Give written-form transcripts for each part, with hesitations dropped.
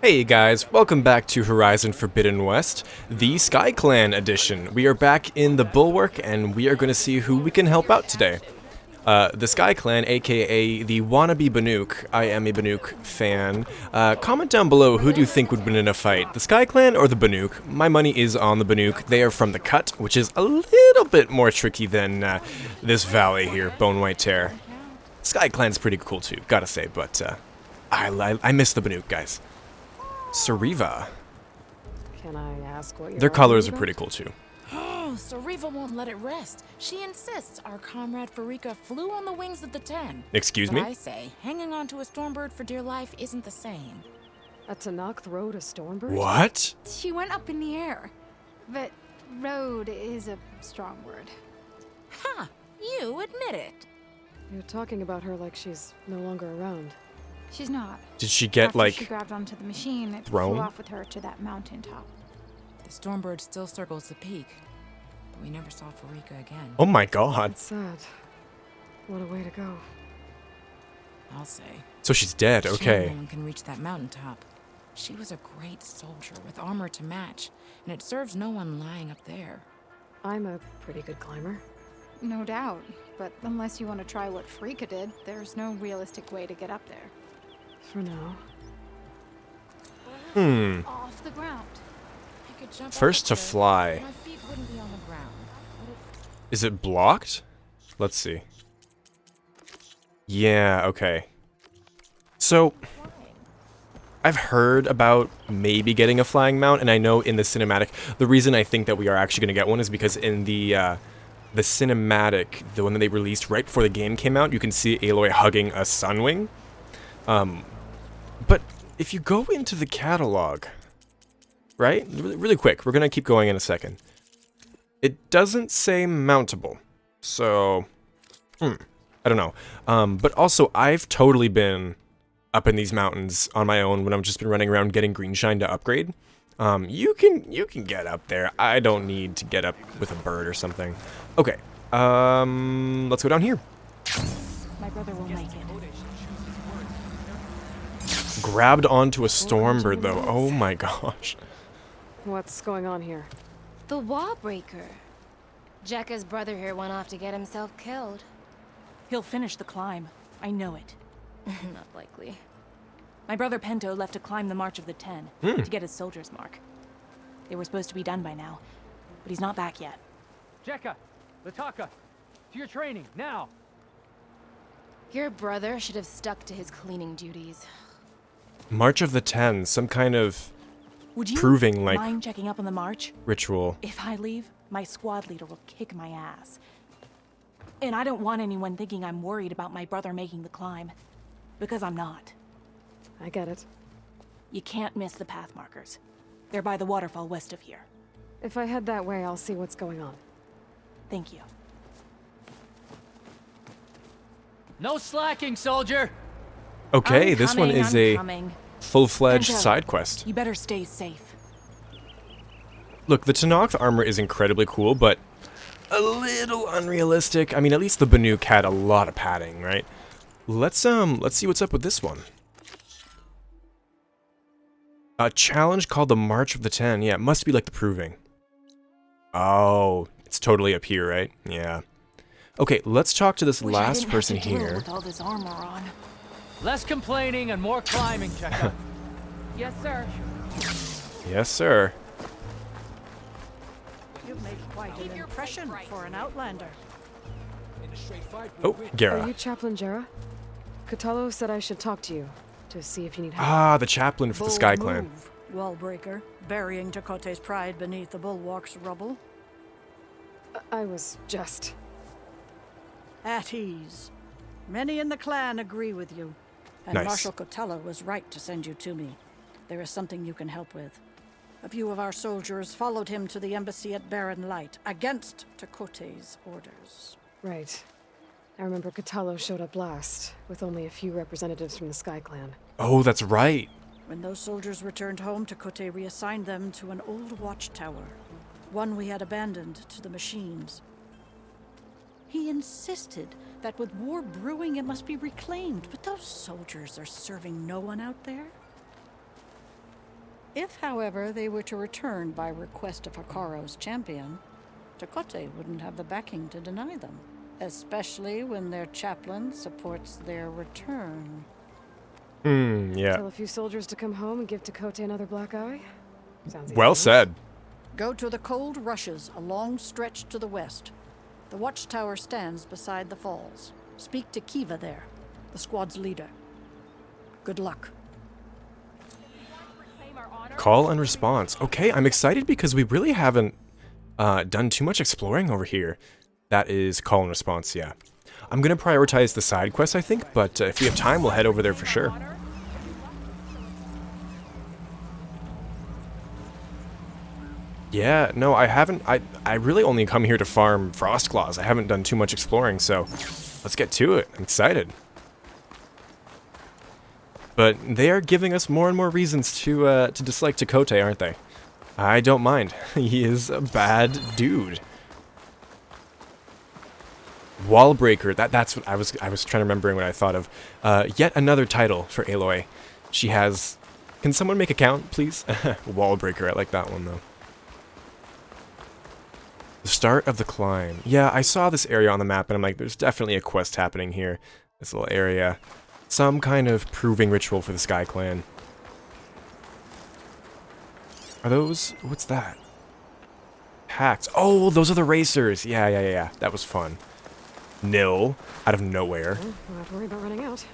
Hey guys, welcome back to Horizon Forbidden West, the Sky Clan edition. We are back in the Bulwark, and we are going to see who we can help out today. The Sky Clan, aka the wannabe Banuk. I am a Banuk fan. Comment down below who do you think would win in a fight, the Sky Clan or the Banuk? My money is on the Banuk. They are from the Cut, which is a little bit more tricky than this valley here, Bone White Tear. Sky Clan's pretty cool too, gotta say, but I miss the Banuk, guys. Sariva. Can I ask what you're Their colors are pretty cool too. Oh, Sariva won't let it rest. She insists our comrade Farika flew on the wings of the 10. Excuse But me? I say, hanging on to a stormbird for dear life isn't the same. A Tenakth rode a stormbird? What? She went up in the air. But road is a strong word. Ha! You admit it. You're talking about her like she's no longer around. She's not. Did she get After like she grabbed onto the machine, it thrown? flew off with her to that mountaintop. The stormbird still circles the peak, but we never saw Farika again. Oh my god. That's sad. What a way to go. I'll say. So she's dead, Shame okay. no one can reach that mountaintop. She was a great soldier with armor to match, and it serves no one lying up there. I'm a pretty good climber. No doubt. But unless you want to try what Frika did, there's no realistic way to get up there. For now. Off the ground. I could jump First up to there, fly. but my feet wouldn't be on the ground. Is it blocked? Let's see. Yeah, okay. So, I've heard about maybe getting a flying mount, and I know in the cinematic, the reason I think that we are actually going to get one is because in the cinematic, the one that they released right before the game came out, you can see Aloy hugging a sunwing. But if you go into the catalog, right? Really quick, we're going to keep going in a second. It doesn't say mountable, so, I don't know. But also, I've totally been up in these mountains on my own when I've just been running around getting green shine to upgrade. You can get up there. I don't need to get up with a bird or something. Okay, let's go down here. My brother will make it. Grabbed onto a stormbird though. Oh my gosh. What's going on here? The wall breaker. Jekka's brother here went off to get himself killed. He'll finish the climb. I know it. Not likely. My brother Pento left to climb the March of the 10 to get his soldier's mark. They were supposed to be done by now, but he's not back yet. Jekka, Lataka, to your training, now! Your brother should have stuck to his cleaning duties. March of the 10, some kind of Would you proving like mind checking up on the march? ritual. If I leave, my squad leader will kick my ass. And I don't want anyone thinking I'm worried about my brother making the climb. Because I'm not. I get it. You can't miss the path markers. They're by the waterfall west of here. If I head that way, I'll see what's going on. Thank you. No slacking, soldier! Okay, I'm this one coming, is I'm a coming. full-fledged Pento, side quest. You better stay safe. Look, the Tenakth armor is incredibly cool, but a little unrealistic. I mean, at least the Banuk had a lot of padding, right? Let's see what's up with this one. A challenge called the March of the 10. Yeah, it must be like the proving. Oh, it's totally up here, right? Yeah. Okay, let's talk to this Wish I last didn't person have to drill here. with all this armor on. Less complaining and more climbing, Jekka. Yes, sir. Yes, sir. You've made quite an impression for an outlander. Oh, Are Gara. you Chaplain Jera? Katalo said I should talk to you, to see if you need help. Ah, the chaplain for the Sky Clan. Move, Wallbreaker, burying Takote's pride beneath the bulwark's rubble. I was just... At ease. Many in the clan agree with you. And Nice. Marshal Kotala was right to send you to me. There is something you can help with. A few of our soldiers followed him to the embassy at Barren Light, against Takote's orders. Right. I remember Katalo showed up last, with only a few representatives from the Sky Clan. Oh, that's right. When those soldiers returned home, Takote reassigned them to an old watchtower, one we had abandoned to the machines. He insisted that with war brewing it must be reclaimed, but those soldiers are serving no one out there. If, however, they were to return by request of Hikaro's champion, Tekote wouldn't have the backing to deny them, especially when their chaplain supports their return. Yeah. Tell a few soldiers to come home and give Tekote another black eye? Sounds Well easy enough. said. Go to the cold rushes, a long stretch to the west. The watchtower stands beside the falls. Speak to Kiva there, the squad's leader. Good luck. Call and response. Okay, I'm excited because we really haven't done too much exploring over here. That is call and response, yeah. I'm going to prioritize the side quests, I think, but if we have time, we'll head over there for sure. Yeah, no, I haven't. I really only come here to farm Frostclaws. I haven't done too much exploring, so let's get to it. I'm excited. But they are giving us more and more reasons to dislike Tekote, aren't they? I don't mind. He is a bad dude. Wallbreaker. That's what I was trying to remember what I thought of. Yet another title for Aloy. She has. Can someone make a count, please? Wallbreaker. I like that one though. The start of the climb. Yeah, I saw this area on the map and I'm like, there's definitely a quest happening here. This little area. Some kind of proving ritual for the Sky Clan. Are those... what's that? Hacks. Oh, those are the racers. Yeah. That was fun. Nil. Out of nowhere. Well, don't have to worry about running out.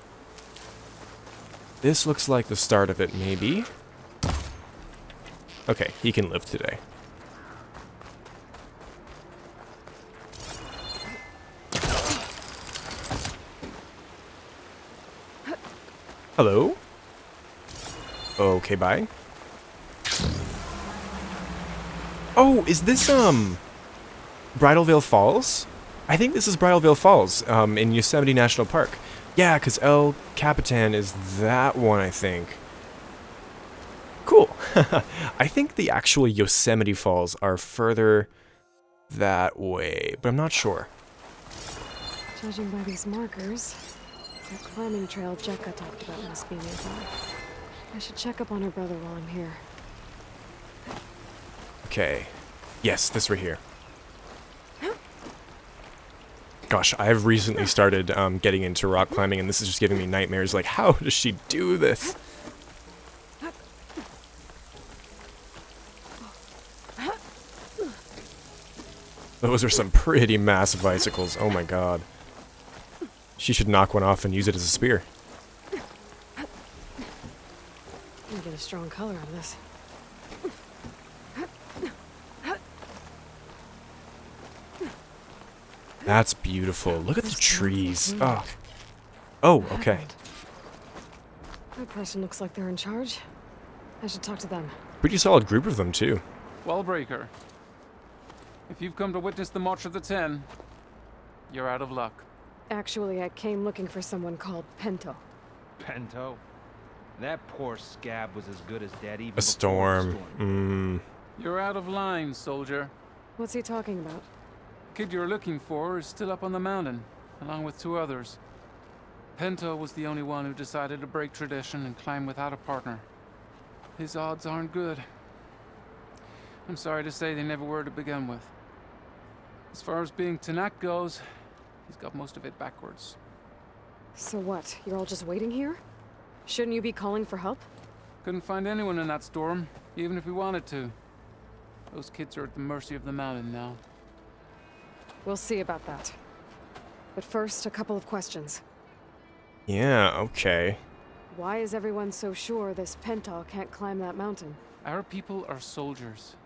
This looks like the start of it, maybe? Okay, he can live today. Hello? Okay, bye. Oh, is this, Bridalveil Falls? I think this is Bridalveil Falls, in Yosemite National Park. Yeah, because El Capitan is that one, I think. Cool. I think the actual Yosemite Falls are further that way, but I'm not sure. Judging by these markers, that climbing trail Jekka talked about must be nearby. I should check up on her brother while I'm here. Okay. Yes, this right here. Gosh, I've recently started getting into rock climbing, and this is just giving me nightmares. Like, how does she do this? Those are some pretty massive icicles. Oh my god. She should knock one off and use it as a spear. I'm gonna get a strong color out of this. That's beautiful. Look at the trees. Oh. Oh, okay. That person looks like they're in charge. I should talk to them. Pretty solid group of them, too. Wallbreaker. If you've come to witness the March of the Ten, you're out of luck. Actually, I came looking for someone called Pento. Pento? That poor scab was as good as dead even A storm. before the storm. You're out of line, soldier. What's he talking about? The kid you're looking for is still up on the mountain, along with 2 others. Pento was the only one who decided to break tradition and climb without a partner. His odds aren't good. I'm sorry to say they never were to begin with. As far as being Tenakth goes, he's got most of it backwards. So what? You're all just waiting here? Shouldn't you be calling for help? Couldn't find anyone in that storm, even if we wanted to. Those kids are at the mercy of the mountain now. We'll see about that. But first, a couple of questions. Yeah, okay. Why is everyone so sure this Pento can't climb that mountain? Our people are soldiers.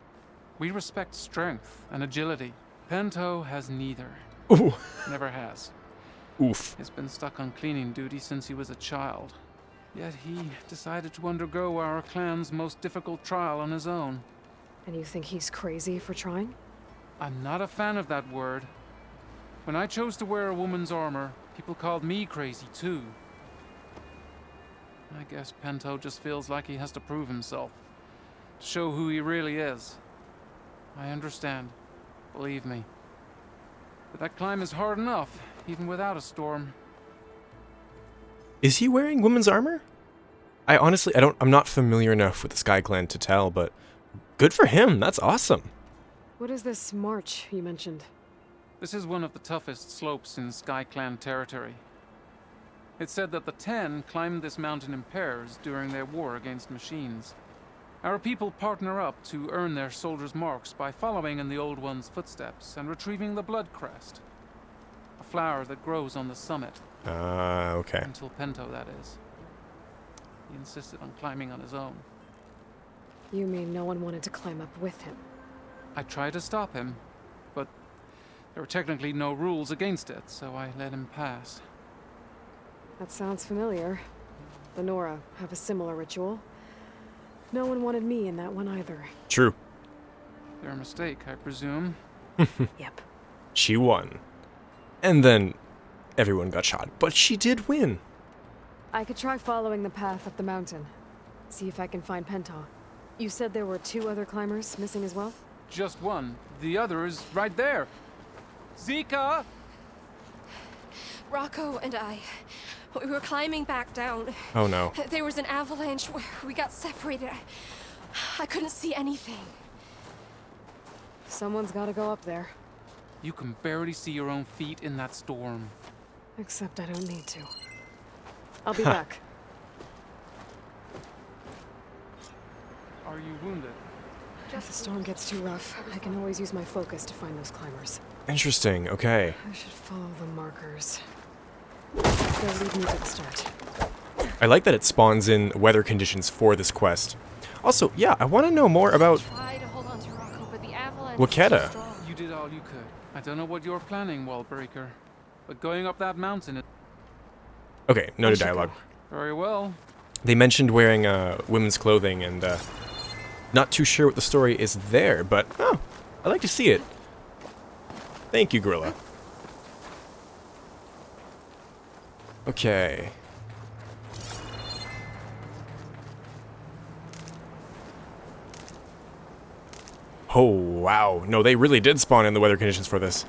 We respect strength and agility. Pento has neither. Ooh. Never has. Oof. He's been stuck on cleaning duty since he was a child. Yet he decided to undergo our clan's most difficult trial on his own. And you think he's crazy for trying? I'm not a fan of that word. When I chose to wear a woman's armor, people called me crazy too. I guess Pento just feels like he has to prove himself. To show who he really is. I understand. Believe me. But that climb is hard enough, even without a storm. Is he wearing woman's armor? I'm not familiar enough with the Sky Clan to tell, but good for him. That's awesome. What is this march you mentioned? This is one of the toughest slopes in Sky Clan territory. It's said that the Ten climbed this mountain in pairs during their war against machines. Our people partner up to earn their soldiers' marks by following in the Old One's footsteps and retrieving the Blood Crest, a flower that grows on the summit. Okay. Until Pento, that is. He insisted on climbing on his own. You mean no one wanted to climb up with him? I tried to stop him, but there were technically no rules against it, so I let him pass. That sounds familiar. The Nora have a similar ritual. No one wanted me in that one either. True. Their mistake, I presume. Yep. She won. And then everyone got shot, but she did win. I could try following the path up the mountain. See if I can find Pento. You said there were 2 other climbers missing as well? Just one. The other is right there. Zika! Rocco and I, we were climbing back down. Oh no. There was an avalanche where we got separated. I couldn't see anything. Someone's gotta go up there. You can barely see your own feet in that storm. Except I don't need to. I'll be back. Are you wounded? If the storm gets too rough, I can always use my focus to find those climbers. Interesting, okay. I should follow the markers. They'll lead me to the start. I like that it spawns in weather conditions for this quest. Also, yeah, I want to know more about Try to hold on to Rocco, but the avalanche Waketa. is too strong. You did all you could. I don't know what you're planning, Wallbreaker, but going up that mountain is... Okay, no I new should dialogue. go. Very well. They mentioned wearing women's clothing, and not too sure what the story is there, but oh, I'd like to see it. Thank you, Gorilla. Okay. Oh, wow. No, they really did spawn in the weather conditions for this.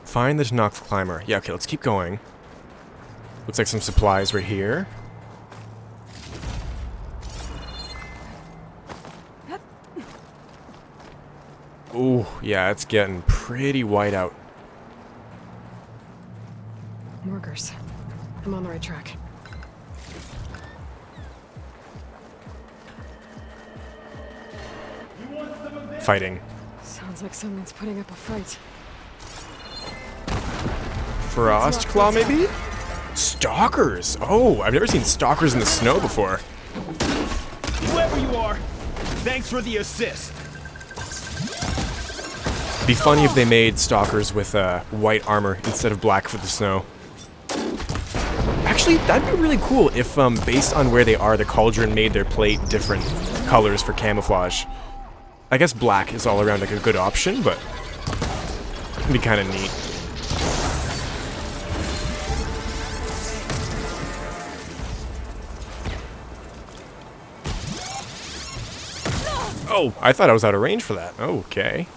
Find the Tenakth climber. Yeah, okay, let's keep going. Looks like some supplies right here. Ooh, yeah, it's getting pretty white out. Markers. I'm on the right track. Fighting. Sounds like someone's putting up a fight. Frost Claw, maybe? Stalkers! Oh, I've never seen stalkers in the snow before. Whoever you are, thanks for the assist. Be funny if they made stalkers with white armor instead of black for the snow. Actually, that'd be really cool if, based on where they are, the cauldron made their plate different colors for camouflage. I guess black is all around like a good option, but it'd be kind of neat. Oh, I thought I was out of range for that. Okay.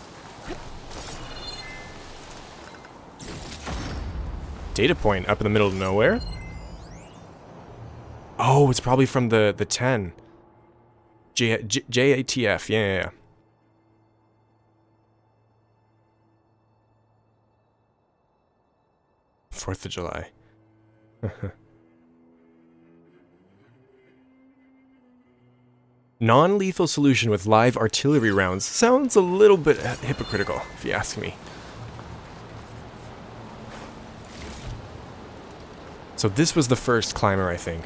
Data point up in the middle of nowhere. Oh, it's probably from the 10. JATF, yeah. 4th of July. Non-lethal solution with live artillery rounds sounds a little bit hypocritical, if you ask me. So this was the first climber, I think.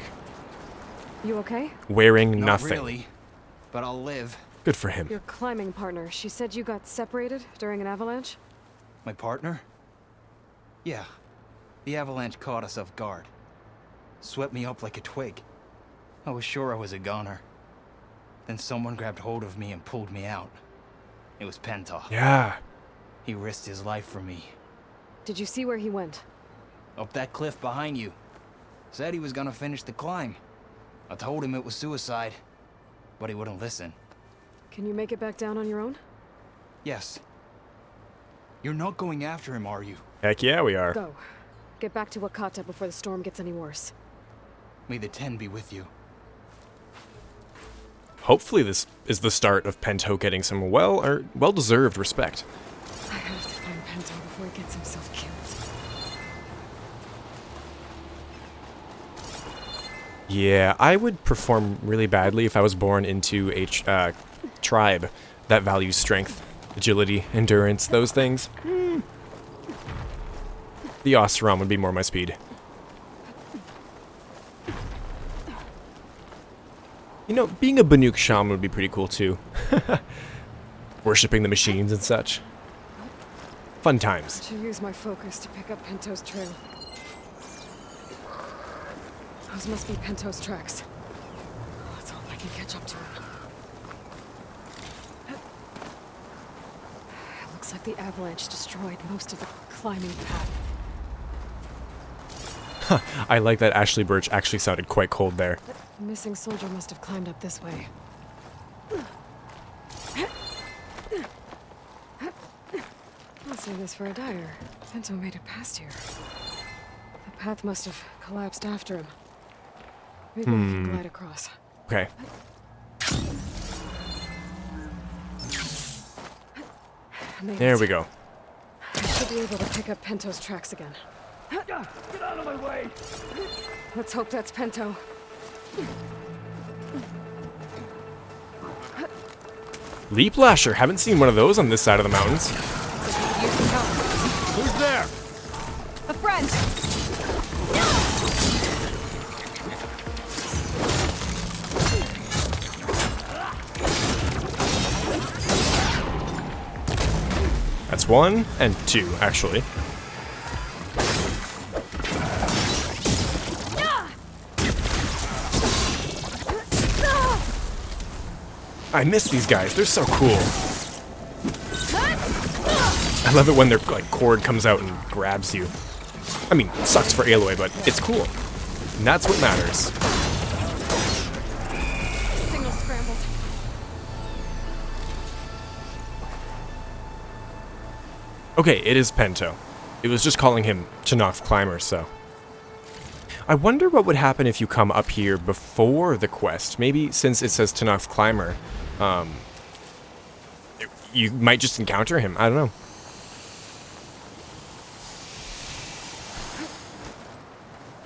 You okay? Wearing Not nothing. really, but I'll live. Good for him. Your climbing partner, she said you got separated during an avalanche? My partner? Yeah. The avalanche caught us off guard. Swept me up like a twig. I was sure I was a goner. Then someone grabbed hold of me and pulled me out. It was Pento. Yeah. He risked his life for me. Did you see where he went? Up that cliff behind you. Said he was gonna finish the climb. I told him it was suicide, but he wouldn't listen. Can you make it back down on your own? Yes. You're not going after him, are you? Heck yeah, we are. Go. Get back to Wakata before the storm gets any worse. May the Ten be with you. Hopefully this is the start of Pento getting some well-deserved respect. I have to find Pento before he gets himself killed. Yeah, I would perform really badly if I was born into a tribe that values strength, agility, endurance, those things. The Oseram would be more my speed. You know, being a Banuk shaman would be pretty cool too. Worshipping the machines and such. Fun times. I should use my focus to pick up Pento's trail. Those must be Pento's tracks. Let's hope I can catch up to him. It looks like the avalanche destroyed most of the climbing path. I like that Ashley Birch actually sounded quite cold there. The missing soldier must have climbed up this way. I'll say this for a dyer. Pento made it past here. The path must have collapsed after him. Maybe I can glide across. Okay. There we go. I should be able to pick up Pento's tracks again. Get out of my way! Let's hope that's Pento. Leap Lasher, haven't seen one of those on this side of the mountains. Who's there? A friend! That's one and two, actually. I miss these guys. They're so cool. I love it when their cord comes out and grabs you. I mean, it sucks for Aloy, but it's cool. And that's what matters. Signal scrambled. Okay, it is Pento. It was just calling him Tenakth Climber, so. I wonder what would happen if you come up here before the quest. Maybe since it says Tenakth Climber, you might just encounter him. I don't know.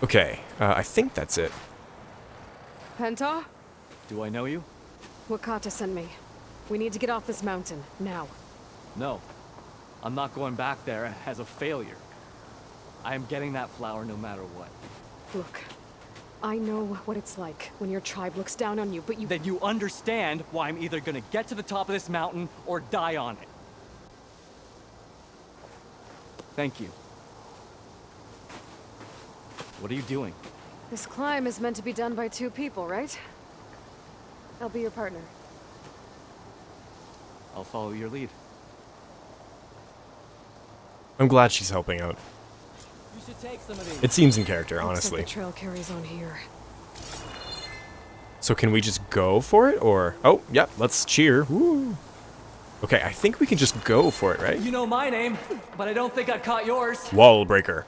Okay, I think that's it. Pento? Do I know you? Wakata sent me. We need to get off this mountain, now. No. I'm not going back there as a failure. I am getting that flower no matter what. Look, I know what it's like when your tribe looks down on you, but you— Then you understand why I'm either gonna get to the top of this mountain or die on it. Thank you. What are you doing? This climb is meant to be done by two people, right? I'll be your partner. I'll follow your lead. I'm glad she's helping out. You should take some of these. It seems in character, Looks honestly. like the trail carries on here. So can we just go for it, or... Oh, yep, let's cheer. Woo. Okay, I think we can just go for it, right? You know my name, but I don't think I caught yours. Wall breaker.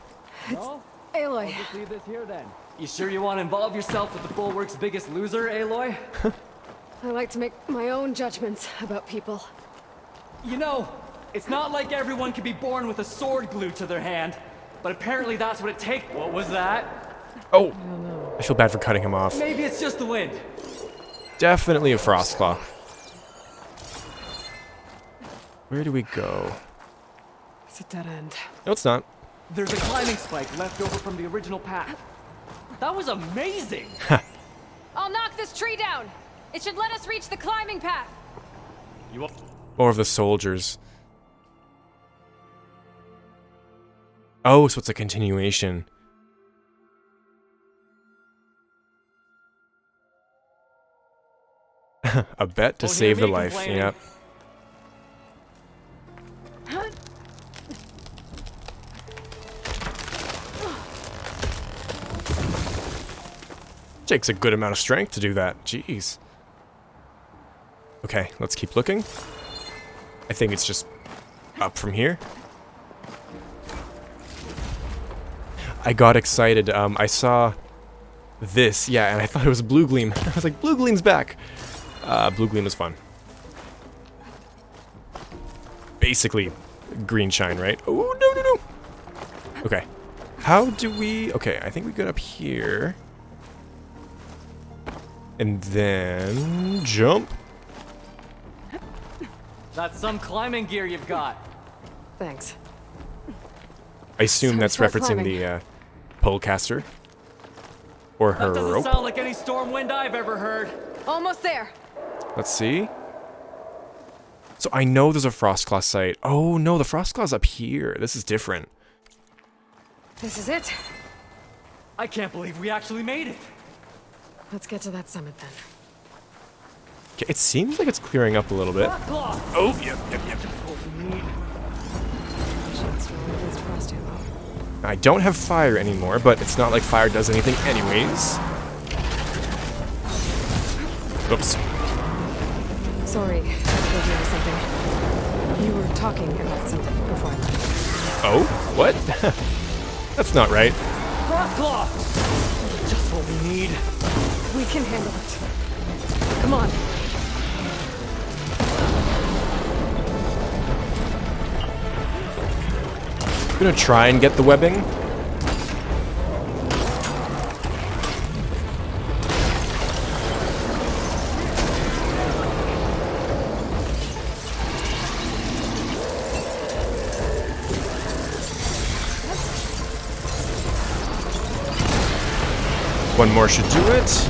No? Aloy. I'll just leave this here then. You sure you want to involve yourself with the Bulwark's biggest loser, Aloy? I like to make my own judgments about people. You know, it's not like everyone can be born with a sword glued to their hand, but apparently that's what it takes. What was that? Oh, I feel bad for cutting him off. Maybe it's just the wind. Definitely a Frostclaw. Where do we go? It's a dead end. No, it's not. There's a climbing spike left over from the original path. That was amazing! I'll knock this tree down! It should let us reach the climbing path! More of the soldiers. Oh, so it's a continuation. A bet to save the life, yep. Takes a good amount of strength to do that. Jeez. Okay, let's keep looking. I think it's just up from here. I got excited. I saw this, yeah, and I thought it was Blue Gleam. I was like, Blue Gleam's back. Blue Gleam is fun. Basically, green shine, right? Oh, no, no, no. Okay. How do we... Okay, I think we get up here. And then... jump. That's some climbing gear you've got. Thanks. I assume Time to that's start referencing climbing. the polecaster. Or her That doesn't rope. sound like any storm wind I've ever heard. Almost there. Let's see. So I know there's a Frostclaw site. Oh no, the Frostclaw's up here. This is different. This is it. I can't believe we actually made it. Let's get to that summit then. Okay, it seems like it's clearing up a little bit. Claw. Oh, yep, yep, yep. Shots roll against frost ammo. I don't have fire anymore, but it's not like fire does anything anyways. Oops. Sorry, I had to go deal with something. You were talking about something before I left. Oh? What? That's not right. Claw. Just what we need. We can handle it. Come on. I'm gonna try and get the webbing. One more should do it.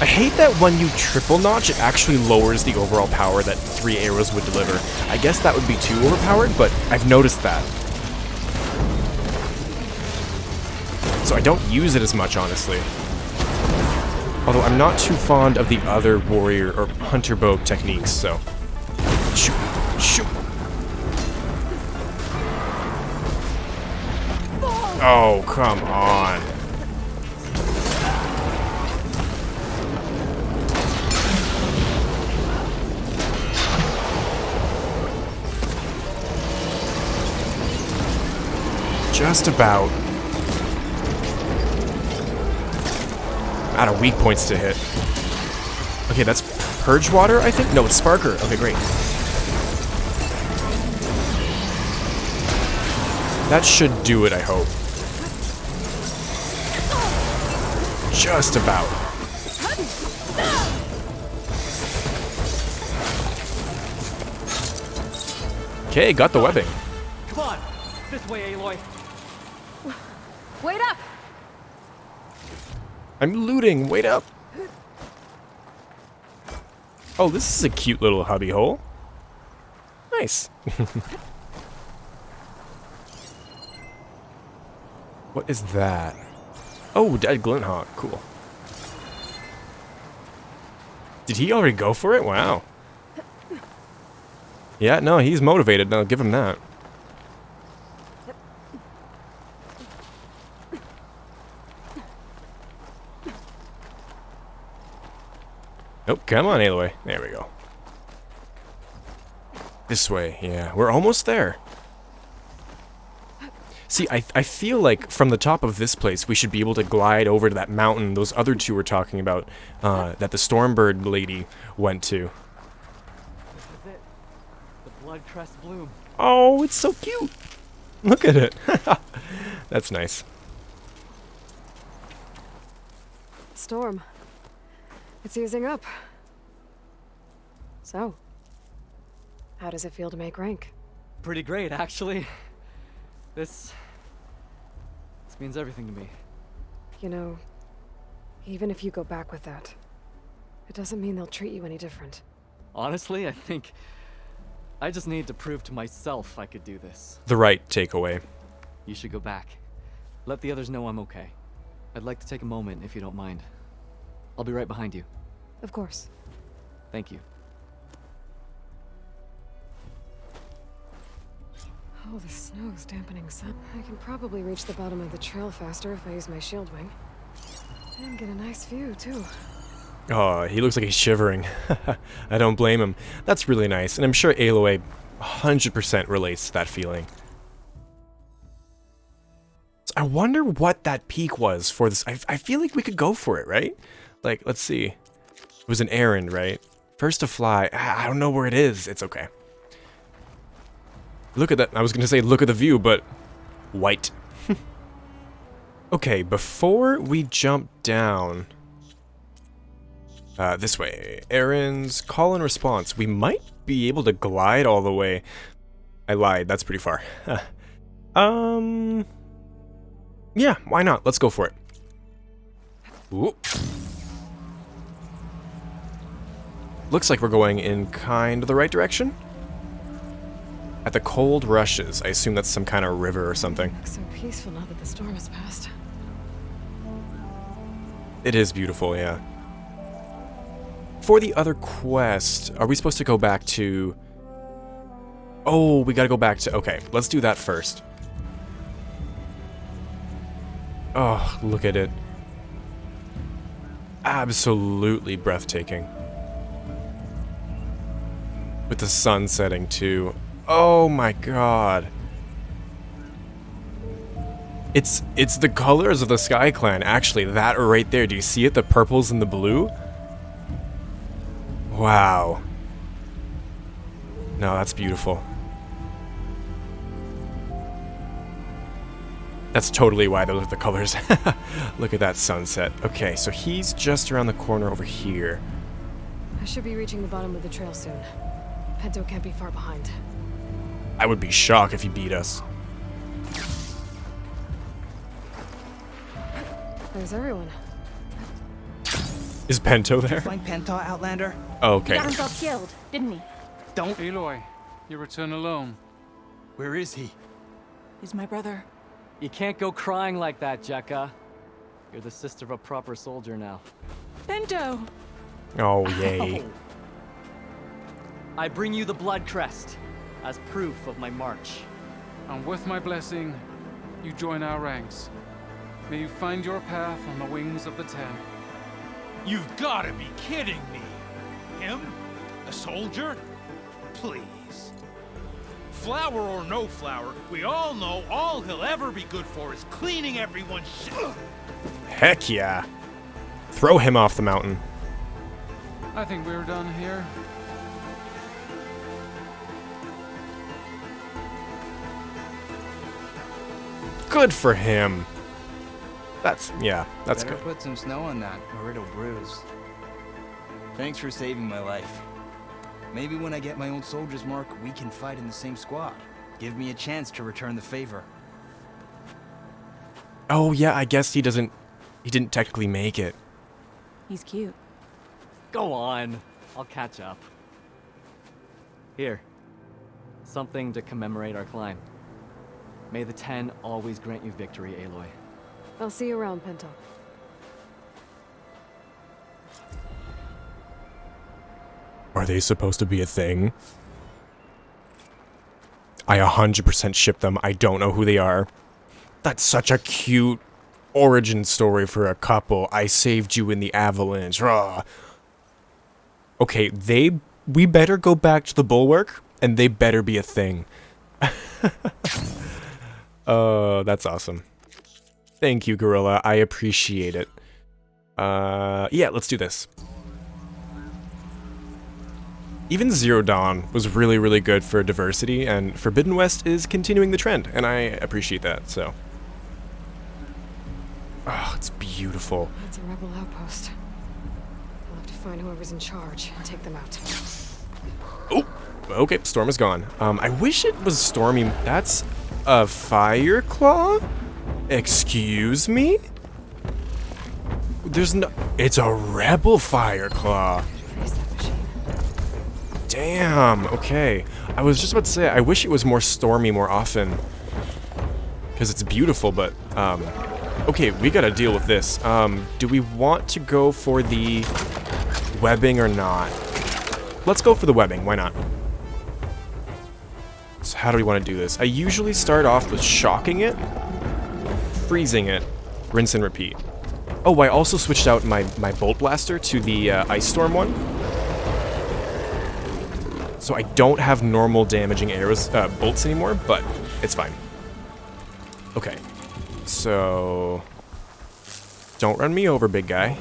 I hate that when you triple notch, it actually lowers the overall power that 3 arrows would deliver. I guess that would be too overpowered, but I've noticed that. So I don't use it as much, honestly. Although I'm not too fond of the other warrior or hunter bow techniques, so... Shoot! Shoot! Oh, come on. Just about. Out of weak points to hit. Okay, that's Purge Water, I think? No, it's Sparker. Okay, great. That should do it, I hope. Just about. Okay, got the webbing. Come on. This way, Aloy. Wait up! I'm looting, wait up. Oh, this is a cute little hubby hole. Nice. What is that? Oh, dead Glinthawk. Cool. Did he already go for it? Wow. Yeah, no, he's motivated. I'll give him that. Oh, come on, Aloy. There we go. This way, yeah. We're almost there. See, I feel like from the top of this place, we should be able to glide over to that mountain those other two were talking about, that the Stormbird lady went to. This is it. The blood crest bloom. Oh, it's so cute. Look at it. That's nice. Storm. It's easing up. So, how does it feel to make rank? Pretty great, actually. This means everything to me. You know, even if you go back with that, it doesn't mean they'll treat you any different. Honestly, I think I just need to prove to myself I could do this. The right takeaway. You should go back. Let the others know I'm okay. I'd like to take a moment, if you don't mind. I'll be right behind you. Of course. Thank you. Oh, the snow's dampening sun. I can probably reach the bottom of the trail faster if I use my shield wing. And get a nice view, too. Oh, he looks like he's shivering. I don't blame him. That's really nice, and I'm sure Aloy 100% relates to that feeling. I wonder what that peak was for this. I feel like we could go for it, right? Like, let's see. It was an errand, right? First to fly. I don't know where it is. It's okay. Look at that. I was going to say look at the view, but white. Okay, before we jump down... this way. Errands, call and response. We might be able to glide all the way. I lied. That's pretty far. Yeah, why not? Let's go for it. Ooh. Looks like we're going in kind of the right direction. At the cold rushes. I assume that's some kind of river or something. Looks so peaceful now that the storm has passed. It is beautiful, yeah. For the other quest, are we supposed to go back to... Oh, we gotta go back to... Okay, let's do that first. Oh, look at it. Absolutely breathtaking. With the sun setting, too. Oh my god. It's the colors of the Sky Clan, actually. That right there. Do you see it? The purples and the blue? Wow. No, that's beautiful. That's totally why those are the colors. Look at that sunset. Okay, so he's just around the corner over here. I should be reaching the bottom of the trail soon. Pento can't be far behind. I would be shocked if he beat us. There's everyone. Is Pento there? Find Pento, Outlander? Oh, He okay. got himself killed, didn't he? Don't. Aloy, you return alone. Where is he? He's my brother. You can't go crying like that, Jekka. You're the sister of a proper soldier now. Pento! Oh, yay. Ow. I bring you the blood crest as proof of my march. And with my blessing, you join our ranks. May you find your path on the wings of the Ten. You've got to be kidding me. Him? A soldier? Please. Flower or no flower, we all know all he'll ever be good for is cleaning everyone's shit. Heck yeah. Throw him off the mountain. I think we're done here. Good for him. That's Better good. put some snow on that, or it'll bruise. Thanks for saving my life. Maybe when I get my own soldier's mark, we can fight in the same squad. Give me a chance to return the favor. Oh, yeah, I guess he didn't technically make it. He's cute. Go on. I'll catch up. Here. Something to commemorate our climb. May the Ten always grant you victory, Aloy. I'll see you around, Pento. Are they supposed to be a thing? I 100% ship them. I don't know who they are. That's such a cute origin story for a couple. I saved you in the avalanche. Rah. Okay, we better go back to the bulwark, and they better be a thing. That's awesome. Thank you, Gorilla. I appreciate it. Yeah, let's do this. Even Zero Dawn was really, really good for diversity, and Forbidden West is continuing the trend, and I appreciate that, so. Oh, it's beautiful. That's a rebel outpost. We'll have to find whoever's in charge and take them out. Oh, okay, Storm is gone. I wish it was Stormy. That's a fire claw? Excuse me? There's no... It's a rebel fire claw. Freeze that machine. Damn, okay. I was just about to say, I wish it was more stormy more often. Because it's beautiful, but, okay, we gotta deal with this. Do we want to go for the webbing or not? Let's go for the webbing, why not? So how do we want to do this? I usually start off with shocking it, freezing it, rinse and repeat. Oh, I also switched out my bolt blaster to the ice storm one. So I don't have normal damaging arrows, bolts anymore, but it's fine. Okay. So don't run me over, big guy.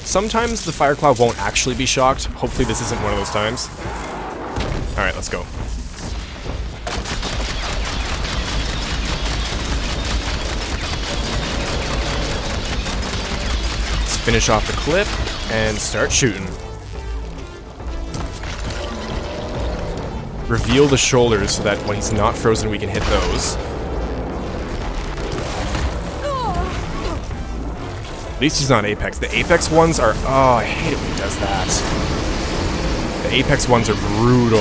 Sometimes the Fireclaw won't actually be shocked. Hopefully this isn't one of those times. Alright, let's go. Let's finish off the clip and start shooting. Reveal the shoulders so that when he's not frozen we can hit those. At least he's not Apex. The Apex ones are... Oh, I hate it when he does that. The Apex ones are brutal.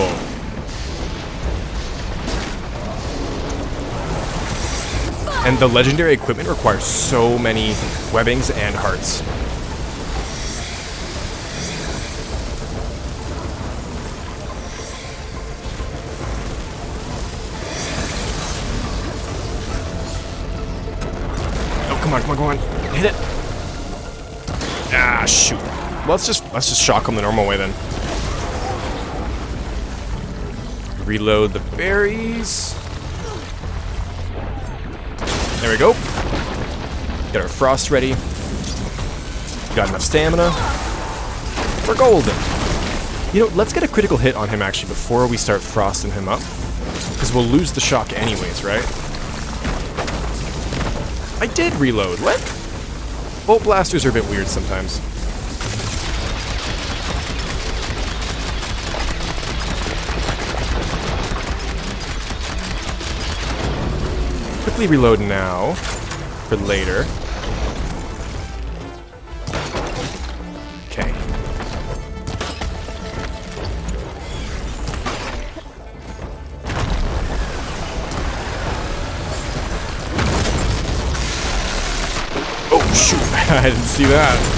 And the legendary equipment requires so many webbings and hearts. Oh, come on, come on, come on. Hit it. Ah, shoot. Let's just shock him the normal way then. Reload the berries. There we go. Get our frost ready. Got enough stamina. We're golden. You know, let's get a critical hit on him actually before we start frosting him up. Because we'll lose the shock anyways, right? I did reload. What? Bolt blasters are a bit weird sometimes. Quickly reload now for later. Okay. Oh shoot, I didn't see that.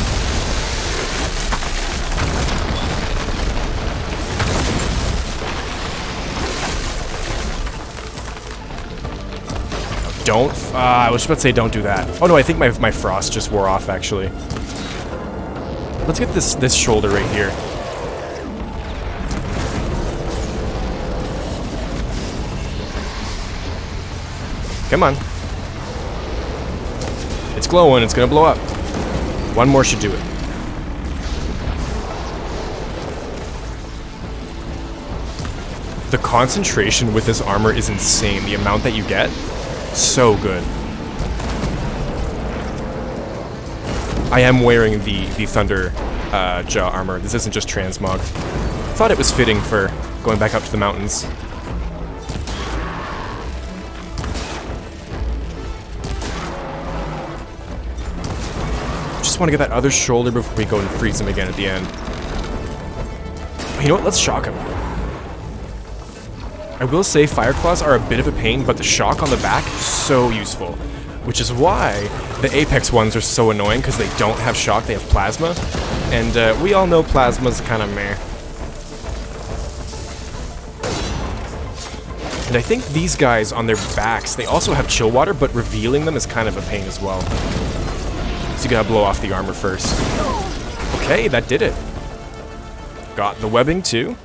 Don't. I was about to say don't do that. Oh no, I think my frost just wore off actually. Let's get this shoulder right here. Come on. It's glowing. It's gonna blow up. One more should do it. The concentration with this armor is insane. The amount that you get. So good. I am wearing the Thunder Jaw armor. This isn't just transmogged. Thought it was fitting for going back up to the mountains. Just want to get that other shoulder before we go and freeze him again at the end. You know what? Let's shock him. I will say Fireclaws are a bit of a pain, but the shock on the back is so useful. Which is why the Apex ones are so annoying, because they don't have shock, they have plasma. And we all know plasma's kind of meh. And I think these guys on their backs, they also have chill water, but revealing them is kind of a pain as well. So you gotta blow off the armor first. Okay, that did it. Got the webbing too.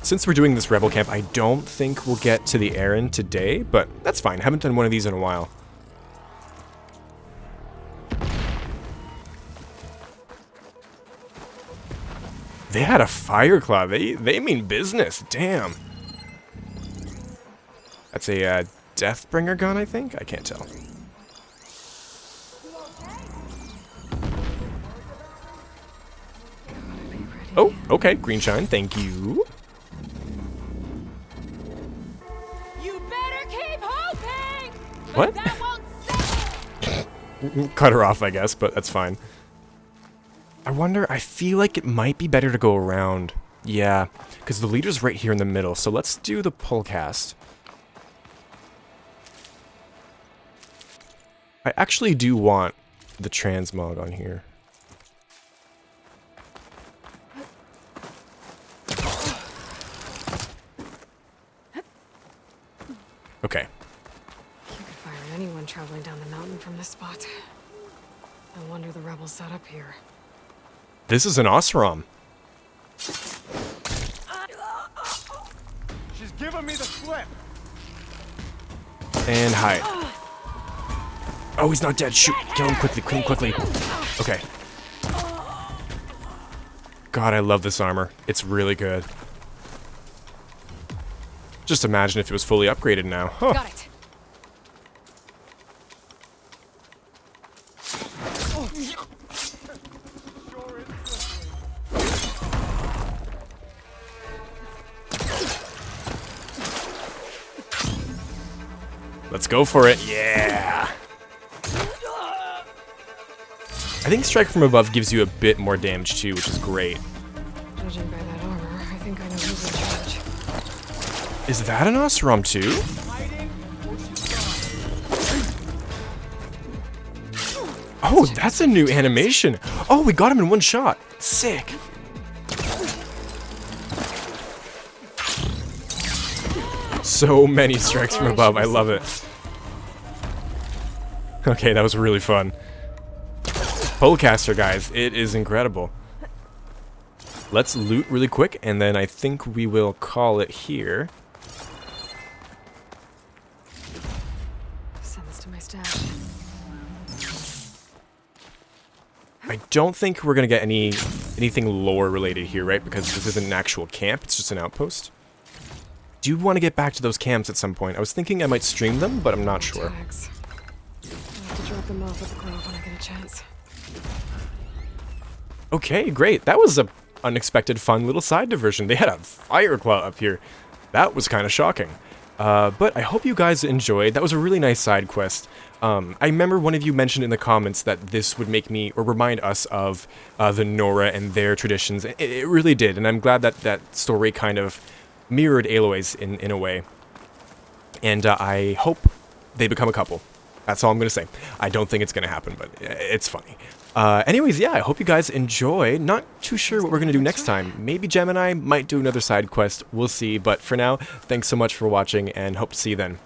Since we're doing this rebel camp, I don't think we'll get to the errand today, but that's fine. Haven't done one of these in a while. They had a Fireclaw. They mean business. Damn. That's a Deathbringer gun, I think? I can't tell. Oh, okay. Green shine. Thank you. What? Cut her off, I guess, but that's fine. I wonder, I feel like it might be better to go around. Yeah, because the leader's right here in the middle, so let's do the pull cast. I actually do want the transmog on here. Okay. Anyone traveling down the mountain from this spot. No wonder the rebels set up here. This is an Osram. She's giving me the slip. And hide. Oh, he's not dead. Shoot. Kill him quickly. Kill him quickly. Okay. God, I love this armor. It's really good. Just imagine if it was fully upgraded now. Huh. Got it. Let's go for it. Yeah. I think strike from above gives you a bit more damage too, which is great. Judging by that armor, I think I know who's in charge. Is that an Osram too? Oh, that's a new animation. Oh, we got him in one shot. Sick. So many strikes from above. I love it. Okay, that was really fun. Polecaster, guys. It is incredible. Let's loot really quick, and then I think we will call it here. Send this to my stash. I don't think we're gonna get anything lore related here, right? Because this isn't an actual camp, it's just an outpost. Do you want to get back to those camps at some point? I was thinking I might stream them, but I'm not sure. Tags. I'll have to drop them off at the Grove when I get a chance. Okay, great. That was a unexpected fun little side diversion. They had a fire claw up here. That was kind of shocking. But I hope you guys enjoyed. That was a really nice side quest. I remember one of you mentioned in the comments that this would make me, or remind us of the Nora and their traditions. It really did, and I'm glad that that story kind of mirrored Aloy's in a way. And I hope they become a couple. That's all I'm going to say. I don't think it's going to happen, but it's funny. Anyways, yeah, I hope you guys enjoy. Not too sure what we're going to do next time. Maybe Gemini might do another side quest. We'll see. But for now, thanks so much for watching, and hope to see you then.